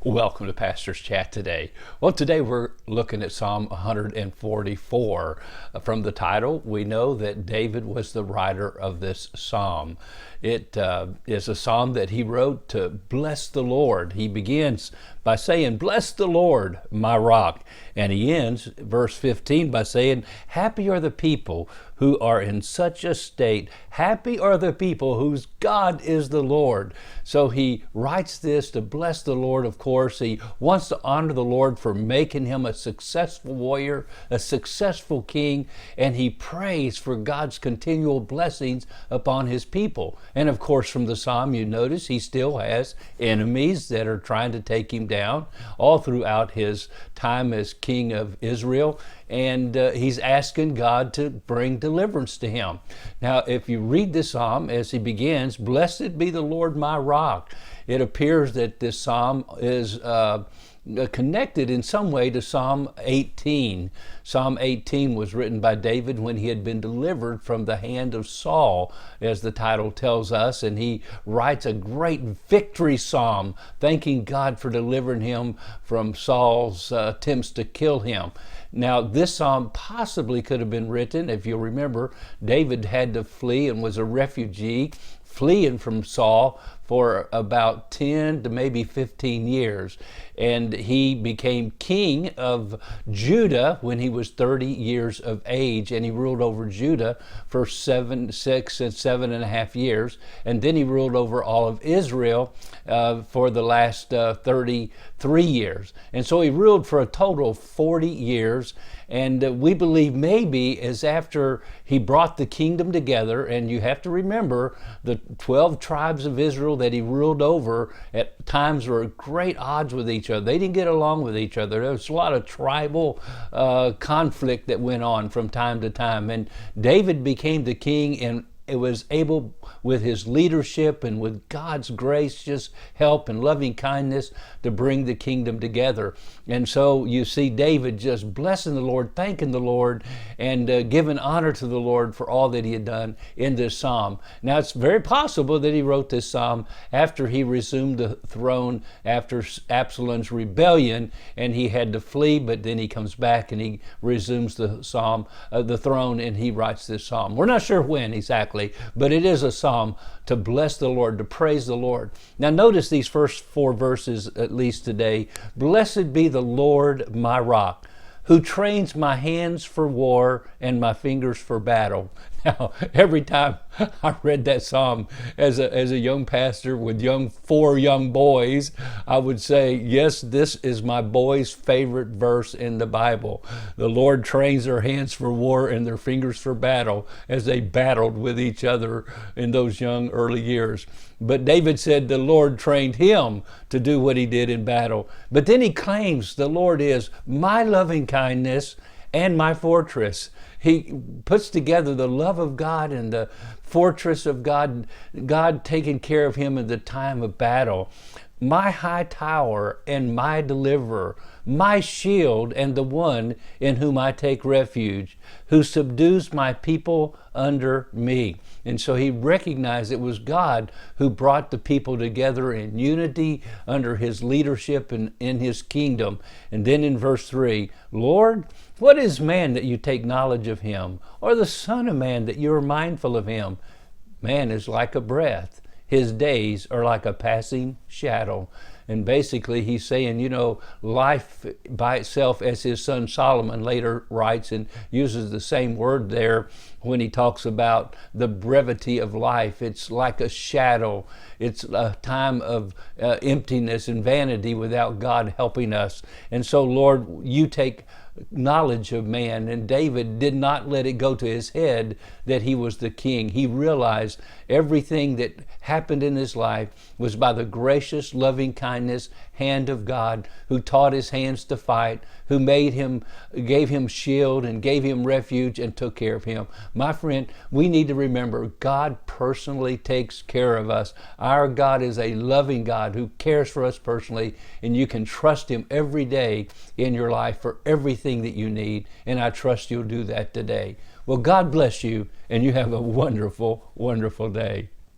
Welcome to Pastor's Chat today. Well, today we're looking at Psalm 144. From the title, we know that David was the writer of this psalm. It is a psalm that he wrote to bless the Lord. He begins by saying, "Bless the Lord, my rock." And he ends verse 15 by saying, "Happy are the people who are in such a state. Happy are the people whose God is the Lord." So he writes this to bless the Lord, of course. He wants to honor the Lord for making him a successful warrior, a successful king, and he prays for God's continual blessings upon his people. And of course, from the psalm, you notice he still has enemies that are trying to take him down all throughout his time as king of Israel. And he's asking God to bring deliverance to him. Now, if you read this psalm as he begins, "Blessed be the Lord my rock," it appears that this psalm is connected in some way to Psalm 18. Psalm 18 was written by David when he had been delivered from the hand of Saul, as the title tells us, and he writes a great victory psalm, thanking God for delivering him from Saul's attempts to kill him. Now, this psalm possibly could have been written, if you'll remember, David had to flee and was a refugee, fleeing from Saul for about 10 to maybe 15 years. And he became king of Judah when he was 30 years of age, and he ruled over Judah for 6 and 7.5 years. And then he ruled over all of Israel for the last 33 years. And so he ruled for a total of 40 years. And we believe maybe as after he brought the kingdom together, and you have to remember the 12 tribes of Israel that he ruled over at times were at great odds with each other. They didn't get along with each other. There was a lot of tribal conflict that went on from time to time. And David became the king, and it was able, with his leadership and with God's grace, just help and loving kindness, to bring the kingdom together. And so you see David just blessing the Lord, thanking the Lord, and giving honor to the Lord for all that he had done in this psalm. Now, it's very possible that he wrote this psalm after he resumed the throne after Absalom's rebellion, and he had to flee, but then he comes back and he resumes the throne, and he writes this psalm. We're not sure when exactly, but it is a psalm to bless the Lord, to praise the Lord. Now notice these first 4 verses, at least today. "Blessed be the Lord my rock, who trains my hands for war and my fingers for battle." Now, every time I read that psalm as a young pastor with 4 young boys, I would say, yes, this is my boys' favorite verse in the Bible. The Lord trains their hands for war and their fingers for battle, as they battled with each other in those young early years. But David said the Lord trained him to do what he did in battle. But then he claims the Lord is my loving kindness and my fortress. He puts together the love of God and the fortress of God, God taking care of him in the time of battle. My high tower and my deliverer, my shield and the one in whom I take refuge, who subdues my people under me. And so he recognized it was God who brought the people together in unity under his leadership and in his kingdom. And then in verse 3, "Lord, what is man that you take knowledge of him, or the son of man that you are mindful of him? Man is like a breath. His days are like a passing shadow." And basically he's saying, life by itself, as his son Solomon later writes and uses the same word there when he talks about the brevity of life. It's like a shadow. It's a time of emptiness and vanity without God helping us. And so, Lord, you take knowledge of man. And David did not let it go to his head that he was the king. He realized everything that happened in his life was by the gracious, loving kindness hand of God, who taught his hands to fight, who gave him shield and gave him refuge and took care of him. My friend, we need to remember God personally takes care of us. Our God is a loving God who cares for us personally, and you can trust him every day in your life for everything that you need, and I trust you'll do that today. Well, God bless you, and you have a wonderful, wonderful day.